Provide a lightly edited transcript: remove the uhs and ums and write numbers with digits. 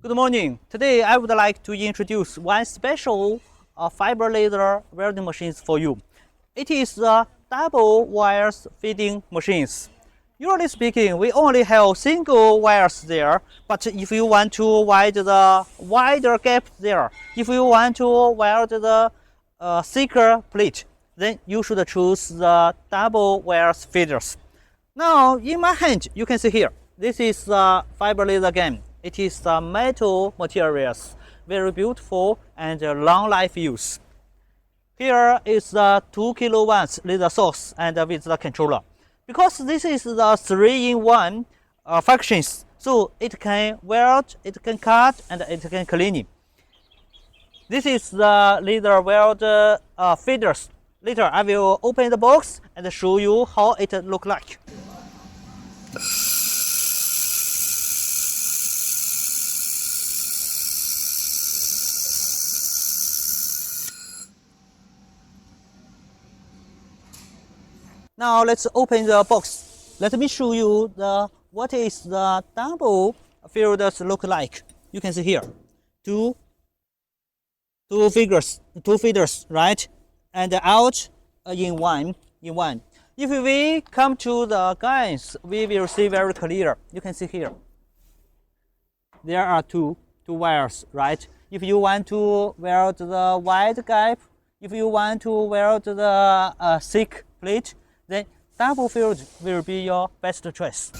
Good morning. Today I would like to introduce one special fiber laser welding machines for you. It is the double wires feeding machines. Usually speaking, we only have single wires there, but if you want to weld the wider gap there, if you want to weld the thicker plate, then you should choose the double wires feeders. Now, in my hand, you can see here, this is the fiber laser gun. It is the metal materials, very beautiful and long life use. Here is the 2 kilowatts laser source and with the controller. Because this is the 3-in-1 functions, so it can weld, it can cut, and it can clean. This is the laser weld feeders. Later, I will open the box and show you how it look like. Now let's open the box. Let me show you what is the double feeders look like. You can see here, two feeders, right? And out in one. If we come to the guns, we will see very clear. You can see here. There are two wires, right? If you want to weld the wide gap, if you want to weld the thick plate, then double field will be your best choice.